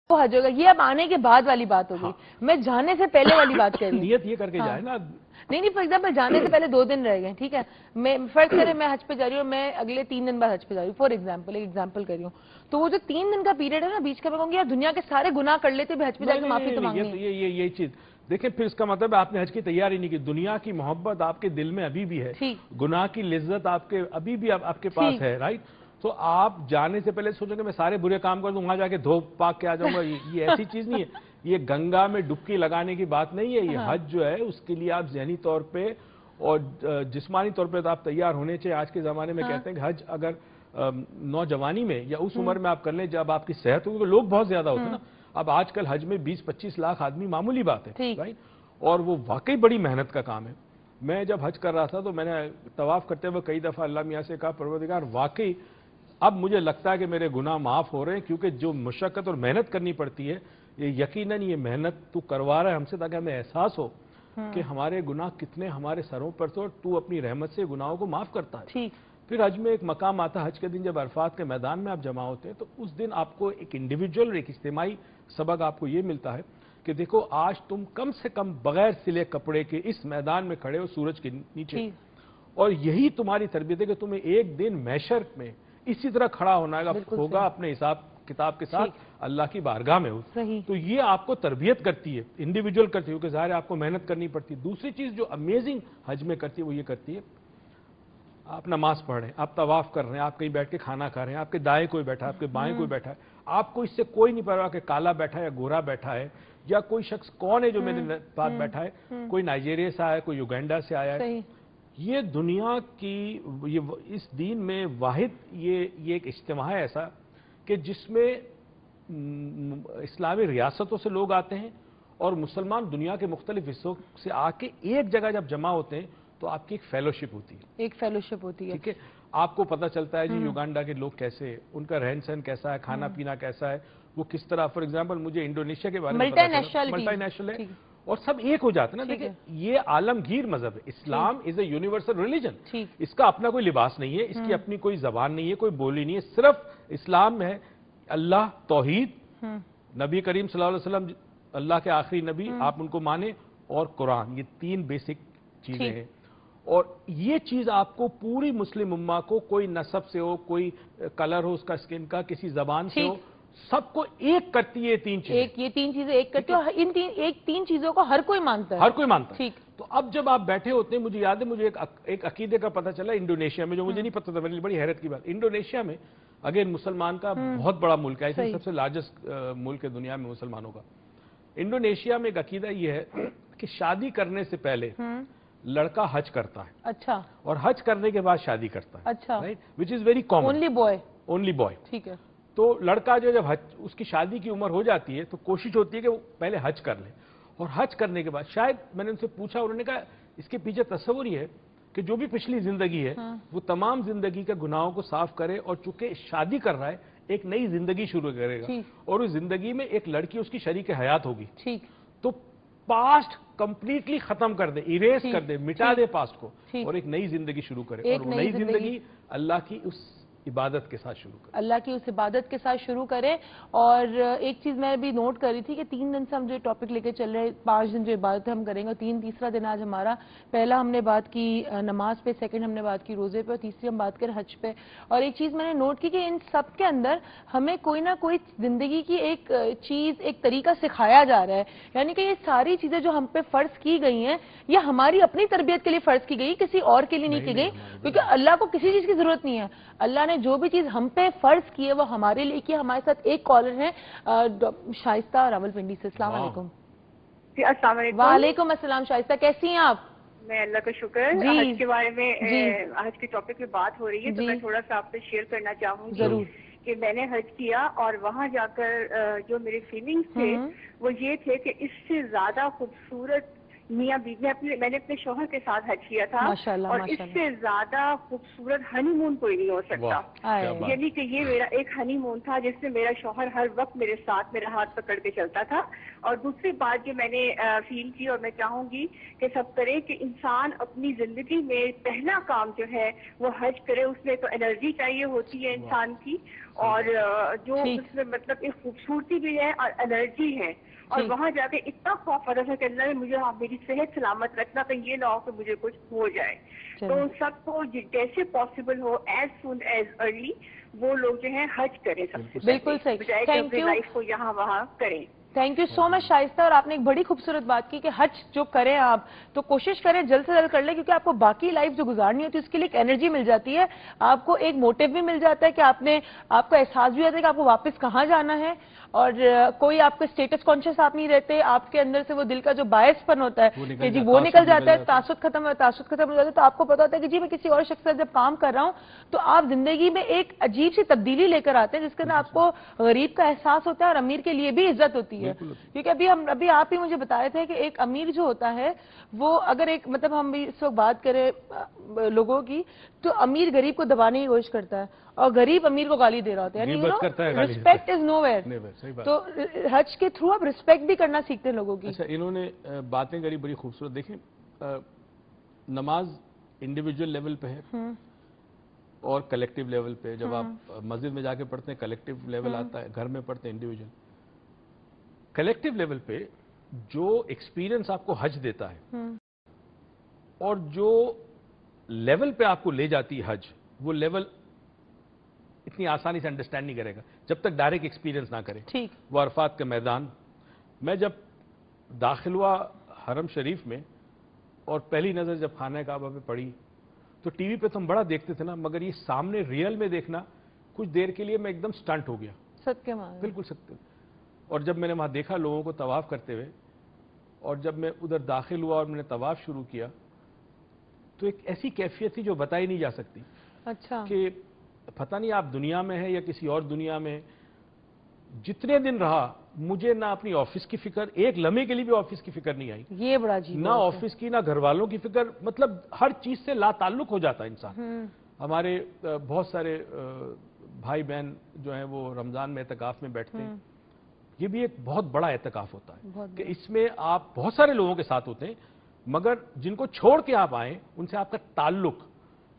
حج ہوگا. یہ اب آنے کے بعد والی بات ہوگی. میں جانے سے پہلے والی بات کر رہی ہوں. نیت یہ کر کے جائے نا. نہیں فار ایگزامپل جانے سے پہلے 2 دن رہ گئے, ٹھیک ہے, میں فرض کریں میں حج پہ جا رہی ہوں, میں اگلے 3 دن بعد حج پہ جا رہی ہوں, فار ایگزامپل ایک ایگزامپل کر رہی ہوں, تو وہ جو 3 دن کا پیریڈ ہے نا بیچ کا, میں کہوں گی یار دنیا کے سارے گناہ کر لیتے بھی حج پہ جا کے معافی تو مانگنی ہے. یہ چیز دیکھیں, پھر اس کا مطلب آپ نے حج کی تیاری نہیں کی. دنیا کی محبت آپ کے دل میں ابھی بھی ہے, گناہ کی لذت آپ کے ابھی بھی آپ کے پاس ہے, رائٹ. تو آپ جانے سے پہلے سوچیں کہ میں سارے برے کام کر دوں, وہاں جا کے دھو پاک کے آ جاؤں گا. یہ ایسی چیز نہیں ہے. یہ گنگا میں ڈبکی لگانے کی بات نہیں ہے. یہ حج جو ہے اس کے لیے آپ ذہنی طور پہ اور جسمانی طور پہ تو آپ تیار ہونے چاہیے. آج کے زمانے میں کہتے ہیں کہ حج اگر نوجوانی میں یا اس عمر میں آپ کر لیں جب آپ کی صحت ہوگی, تو لوگ بہت زیادہ ہوتے ہیں نا. اب آج کل حج میں 20-25 لاکھ آدمی معمولی بات ہے, رائٹ. اور وہ واقعی بڑی محنت کا کام ہے. میں جب حج کر رہا تھا تو میں نے طواف کرتے ہوئے کئی دفعہ اللہ میاں سے کہا, پروردگار واقعی اب مجھے لگتا ہے کہ میرے گناہ معاف ہو رہے ہیں, کیونکہ جو مشقت اور محنت کرنی پڑتی ہے یہ یقیناً یہ محنت تو کروا رہا ہے ہم سے, تاکہ ہمیں احساس ہو کہ ہمارے گناہ کتنے ہمارے سروں پر تو, اور تو اپنی رحمت سے گناہوں کو معاف کرتا ہے. پھر حج میں ایک مقام آتا ہے, حج کے دن جب عرفات کے میدان میں آپ جمع ہوتے ہیں تو اس دن آپ کو ایک انڈیویجول, ایک اجتماعی سبق آپ کو یہ ملتا ہے کہ دیکھو آج تم کم سے کم بغیر سلے کپڑے کے اس میدان میں کھڑے ہو سورج کے نیچے, اور یہی تمہاری تربیت ہے کہ تمہیں ایک دن محشر میں اسی طرح کھڑا ہوگا اپنے حساب کتاب کے ساتھ اللہ کی بارگاہ میں ہو. تو یہ آپ کو تربیت کرتی ہے, انڈیویجول کرتی ہے, کیونکہ ظاہر ہے آپ کو محنت کرنی پڑتی ہے. دوسری چیز جو امیزنگ حج میں کرتی ہے وہ یہ کرتی ہے, آپ نماز پڑھ رہے ہیں, آپ طواف کر رہے ہیں, آپ کہیں بیٹھ کے کھانا کھا رہے ہیں, آپ کے دائیں کوئی بیٹھا ہے, آپ کے بائیں کوئی بیٹھا ہے, آپ کو اس سے کوئی نہیں پرواہ کہ کالا بیٹھا ہے یا گورا بیٹھا ہے, یا کوئی شخص کون ہے جو میرے پاس بیٹھا ہے, کوئی نائجیریا سے آیا ہے, کوئی یوگینڈا سے آیا ہے. یہ دنیا کی اس دین میں واحد یہ ایک اجتماع ہے ایسا کہ جس میں اسلامی ریاستوں سے لوگ آتے ہیں, اور مسلمان دنیا کے مختلف حصوں سے آ کے ایک جگہ جب جمع ہوتے ہیں تو آپ کی ایک فیلوشپ ہوتی ہے. ایک فیلوشپ ہوتی ہے, ٹھیک ہے. آپ کو پتہ چلتا ہے جی یوگانڈا کے لوگ کیسے, ان کا رہن سہن کیسا ہے, کھانا پینا کیسا ہے, وہ کس طرح. فار ایگزامپل مجھے انڈونیشیا کے بارے میں پتہ چلا, ملٹی نیشنل ہے اور سب ایک ہو جاتے ہیں نا. دیکھیں یہ عالمگیر مذہب ہے. اسلام از اے یونیورسل ریلیجن. اس کا اپنا کوئی لباس نہیں ہے, اس کی اپنی کوئی زبان نہیں ہے, کوئی بولی نہیں ہے. صرف اسلام ہے اللہ, توحید, نبی کریم صلی اللہ علیہ وسلم اللہ کے آخری نبی, آپ ان کو مانیں, اور قرآن. یہ 3 بیسک چیزیں ہیں. اور یہ چیز آپ کو پوری مسلم امہ کو, کوئی نسب سے ہو, کوئی کلر ہو اس کا اسکن کا, کسی زبان سے ہو, سب کو ایک کرتی ہے. 3 چیزیں, یہ 3 چیزیں ایک کرتی ہے. ان 3 چیزوں کو ہر کوئی مانتا ہے, ہر کوئی مانتا ہے. تو اب جب آپ بیٹھے ہوتے ہیں, مجھے یاد ہے مجھے ایک عقیدے کا پتہ چلا انڈونیشیا میں, جو مجھے نہیں پتہ تھا, میری بڑی حیرت کی بات. انڈونیشیا میں اگین مسلمان کا بہت بڑا ملک ہے, سب سے لارجسٹ ملک ہے دنیا میں مسلمانوں کا. انڈونیشیا میں ایک عقیدہ یہ ہے کہ شادی کرنے سے پہلے لڑکا حج کرتا ہے, اچھا, اور حج کرنے کے بعد شادی کرتا ہے, اچھا, which is very common. Only boy, ٹھیک ہے. تو لڑکا جو جب اس کی شادی کی عمر ہو جاتی ہے تو کوشش ہوتی ہے کہ وہ پہلے حج کر لے, اور حج کرنے کے بعد شاید, میں نے ان سے پوچھا, انہوں نے کہا اس کے پیچھے تصور یہ ہے کہ جو بھی پچھلی زندگی ہے وہ تمام زندگی کے گناہوں کو صاف کرے, اور چونکہ شادی کر رہا ہے ایک نئی زندگی شروع کرے گا, اور اس زندگی میں ایک لڑکی اس کی شریک حیات ہوگی. تو پاسٹ کمپلیٹلی ختم کر دے, ایریز کر دے, مٹا دے پاسٹ کو, اور ایک نئی زندگی شروع کرے, اور وہ نئی زندگی اللہ کی اس عبادت کے ساتھ شروع کرے, اللہ کی اس عبادت کے ساتھ شروع کرے. اور ایک چیز میں بھی نوٹ کر رہی تھی کہ 3 دن سے ہم جو ٹاپک لے کے چل رہے ہیں, 5 دن جو عبادت ہم کریں گے, 3 دن آج ہمارا. پہلا ہم نے بات کی نماز پہ, سیکنڈ ہم نے بات کی روزے پہ, اور تیسری ہم بات کریں حج پہ. اور ایک چیز میں نے نوٹ کی کہ ان سب کے اندر ہمیں کوئی نہ کوئی زندگی کی ایک چیز, ایک طریقہ سکھایا جا رہا ہے. یعنی کہ یہ ساری چیزیں جو ہم پہ فرض کی گئی ہیں یہ ہماری اپنی تربیت کے لیے فرض کی گئی, کسی اور کے لیے نہیں کی گئی, کیونکہ اللہ کو کسی چیز کی ضرورت نہیں ہے. اللہ نے جو بھی چیز ہم پہ فرض کی ہے وہ ہمارے لیے کی. ہمارے ساتھ ایک کالر ہیں شائستہ راولپنڈی سے. السلام علیکم. جی السلام علیکم. وعلیکم السلام. شائستہ کیسی ہیں آپ؟ میں اللہ کا شکر. حج کے بارے میں, حج کے ٹاپک میں بات ہو رہی ہے, تو میں تھوڑا سا آپ سے شیئر کرنا چاہوں گی کہ میں نے حج کیا, اور وہاں جا کر جو میرے فیلنگز تھے وہ یہ تھے کہ اس سے زیادہ خوبصورت میاں بیوی میں نے اپنے شوہر کے ساتھ حج کیا تھا اور اس سے زیادہ خوبصورت ہنی مون کوئی نہیں ہو سکتا. یعنی کہ یہ میرا ایک ہنی مون تھا جس میں میرا شوہر ہر وقت میرے ساتھ میرا ہاتھ پکڑ کے چلتا تھا. اور دوسری بات جو میں نے فیل کی اور میں چاہوں گی کہ سب کرے کہ انسان اپنی زندگی میں پہلا کام جو ہے وہ حج کرے. اس میں تو انرجی چاہیے ہوتی ہے انسان کی اور جو اس میں مطلب ایک خوبصورتی بھی ہے اور انرجی ہے. اور وہاں جا کے اتنا خوف آتا تھا کہ اللہ نے مجھے میری صحت سلامت رکھنا تو یہ نہ ہو کہ مجھے کچھ ہو جائے. تو سب کو جیسے پاسبل ہو ایز سون ایز ارلی وہ لوگ جو ہیں حج کریں. سب سے بالکل صحیح. Thank you. لائف کو یہاں وہاں کریں. تھینک یو سو مچ شائستہ. اور آپ نے ایک بڑی خوبصورت بات کی کہ حج جو کریں آپ تو کوشش کریں جلد سے جلد کر لیں کیونکہ آپ کو باقی لائف جو گزارنی ہوتی ہے اس کے لیے ایک انرجی مل جاتی ہے. آپ کو ایک موٹیو بھی مل جاتا ہے کہ آپ کو احساس بھی ہوتا ہے کہ آپ کو واپس کہاں جانا ہے. اور کوئی آپ کو اسٹیٹس کانشیس آپ نہیں رہتے. آپ کے اندر سے وہ دل کا جو باعث پن ہوتا ہے کہ جی وہ نکل جاتا ہے. تعصب ختم ہو جاتا ہے تو آپ کو پتا ہوتا ہے کہ جی میں کسی اور شخص سے جب کام کر رہا ہوں تو آپ زندگی میں ایک عجیب سی تبدیلی لے کر آتے ہیں جس کے اندر آپ کو غریب کا احساس ہوتا ہے اور امیر کے لیے بھی عزت ہوتی ہے. کیونکہ ابھی آپ ہی مجھے بتائے تھے کہ ایک امیر جو ہوتا ہے وہ اگر ایک مطلب ہم بھی اس وقت بات کریں لوگوں کی تو امیر غریب کو دبانے کی کوشش کرتا ہے اور غریب امیر کو گالی دے رہا ہوتا ہے. یعنی رسپیکٹ از نو ویئر. تو حج کے تھرو آپ رسپیکٹ بھی کرنا سیکھتے ہیں لوگوں کی. اچھا انہوں نے باتیں کری بڑی خوبصورت. دیکھیں نماز انڈیویجول لیول پہ ہے اور کلیکٹیو لیول پہ. جب آپ مسجد میں جا کے پڑھتے ہیں کلیکٹیو لیول آتا ہے, گھر میں پڑھتے ہیں انڈیویجول. کلیکٹیو لیول پہ جو ایکسپیرینس آپ کو حج دیتا ہے اور جو لیول پہ آپ کو لے جاتی ہے حج, وہ لیول اتنی آسانی سے انڈرسٹینڈ نہیں کرے گا جب تک ڈائریکٹ ایکسپیرینس نہ کرے. وہ عرفات کا میدان, میں جب داخل ہوا حرم شریف میں اور پہلی نظر جب خانہ کعبہ پہ پڑی تو ٹی وی پہ تو ہم بڑا دیکھتے تھے نا, مگر یہ سامنے ریئل میں دیکھنا کچھ دیر کے لیے میں ایک دم سٹنٹ ہو گیا. ستیہ مان بالکل ستیہ. اور جب میں نے وہاں دیکھا لوگوں کو طواف کرتے ہوئے اور جب میں ادھر داخل ہوا اور میں نے طواف شروع کیا تو ایک ایسی کیفیت تھی جو بتائی نہیں جا سکتی. اچھا کہ پتہ نہیں آپ دنیا میں ہے یا کسی اور دنیا میں. جتنے دن رہا مجھے نہ اپنی آفس کی فکر, ایک لمحے کے لیے بھی آفس کی فکر نہیں آئی. یہ بڑا عجیب نہ آفس کی نہ گھر والوں کی فکر. مطلب ہر چیز سے لا تعلق ہو جاتا ہے انسان. ہمارے بہت سارے بھائی بہن جو ہیں وہ رمضان میں اعتکاف میں بیٹھتے ہیں. یہ بھی ایک بہت بڑا اعتکاف ہوتا ہے کہ اس میں آپ بہت سارے لوگوں کے ساتھ ہوتے ہیں مگر جن کو چھوڑ کے آپ آئیں ان سے آپ کا تعلق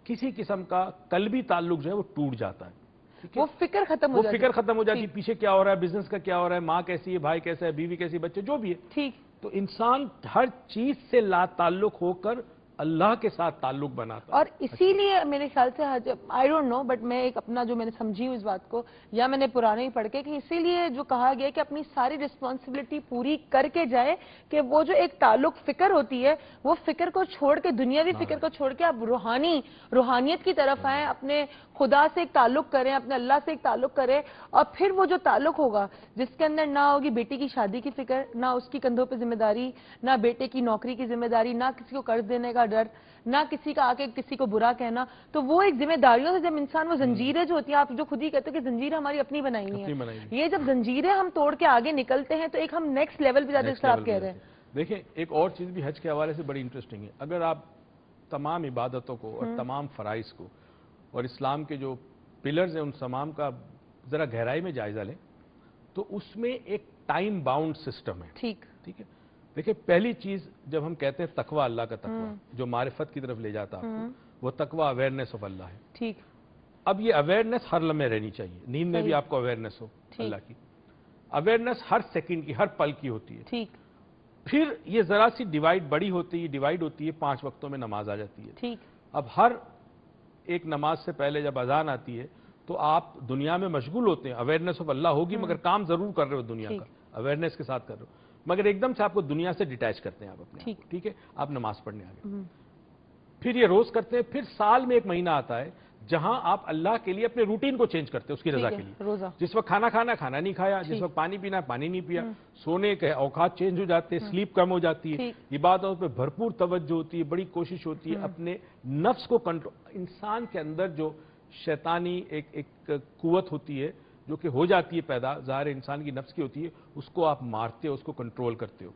کسی قسم کا قلبی تعلق جو ہے وہ ٹوٹ جاتا ہے. وہ فکر ختم ہو جاتی ہے پیچھے کیا ہو رہا ہے, بزنس کا کیا ہو رہا ہے, ماں کیسی ہے, بھائی کیسا ہے, بیوی کیسی, بچے جو بھی ہے. ٹھیک. تو انسان ہر چیز سے لا تعلق ہو کر اللہ کے ساتھ تعلق بناتا. اور اسی لیے میرے خیال سے آئی ڈونٹ نو بٹ میں ایک اپنا جو میں نے سمجھی ہوں اس بات کو یا میں نے پرانے ہی پڑھ کے کہ اسی لیے جو کہا گیا کہ اپنی ساری رسپانسبلٹی پوری کر کے جائے کہ وہ جو ایک تعلق فکر ہوتی ہے وہ فکر کو چھوڑ کے دنیاوی فکر کو چھوڑ کے آپ روحانیت کی طرف آئیں, اپنے خدا سے ایک تعلق کریں, اپنے اللہ سے ایک تعلق کریں. اور پھر وہ جو تعلق ہوگا جس کے اندر نہ ہوگی بیٹی کی شادی کی فکر, نہ اس کی کندھوں پہ ذمہ داری, نہ بیٹے کی نوکری کی ذمہ داری, نہ کسی کو قرض دینے کا ڈر, نہ کسی کا آ کے کسی کو برا کہنا. تو وہ ایک ذمہ داریوں سے جب انسان وہ زنجیریں جو ہوتی ہیں, آپ جو خود ہی کہتے ہیں کہ زنجیریں ہماری اپنی بنائی ہوئی ہیں, یہ جب زنجیریں ہم توڑ کے آگے نکلتے ہیں تو ایک ہم نیکسٹ لیول پہ جاتے ہیں. اس طرح آپ کہہ رہے ہیں. دیکھیں ایک اور چیز بھی حج کے حوالے سے بڑی انٹرسٹنگ ہے. اگر آپ تمام عبادتوں کو اور تمام فرائض کو اور اسلام کے جو پلرز ہیں ان تمام کا ذرا گہرائی میں جائزہ لیں تو اس میں ایک ٹائم باؤنڈ سسٹم ہے. ٹھیک ہے. دیکھیں پہلی چیز جب ہم کہتے ہیں تقوی, اللہ کا تقوی جو معرفت کی طرف لے جاتا آپ کو, وہ تقوی اویئرنیس آف اللہ ہے. ٹھیک. اب یہ اویئرنیس ہر لمحے رہنی چاہیے. نیند میں بھی آپ کو اویئرنیس ہو اللہ کی. اویئرنیس ہر سیکنڈ کی, ہر پل کی ہوتی ہے. ٹھیک. پھر یہ ذرا سی ڈیوائڈ ہوتی ہے 5 وقتوں میں نماز آ جاتی ہے. ٹھیک. اب ہر ایک نماز سے پہلے جب اذان آتی ہے تو آپ دنیا میں مشغول ہوتے ہیں. اویئرنیس آف اللہ ہوگی مگر کام ضرور کر رہے ہو دنیا کا, اویئرنیس کے ساتھ کر رہے ہو, مگر ایک دم سے آپ کو دنیا سے ڈیٹیچ کرتے ہیں آپ اپنے. ٹھیک ہے. آپ نماز پڑھنے آ گئے. پھر یہ روز کرتے ہیں. پھر سال میں ایک مہینہ آتا ہے جہاں آپ اللہ کے لیے اپنے روٹین کو چینج کرتے ہیں اس کی رضا کے لیے. جس وقت کھانا نہیں کھایا, جس وقت پانی پینا پانی نہیں پیا, سونے کے اوقات چینج ہو جاتے ہیں, سلیپ کم ہو جاتی ہے, عبادتوں پہ بھرپور توجہ ہوتی ہے, بڑی کوشش ہوتی ہے اپنے نفس کو کنٹرول. انسان کے اندر جو شیطانی ایک قوت ہوتی ہے جو کہ ہو جاتی ہے پیدا, ظاہر انسان کی نفس کی ہوتی ہے, اس کو آپ مارتے ہو, اس کو کنٹرول کرتے ہو.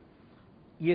یہ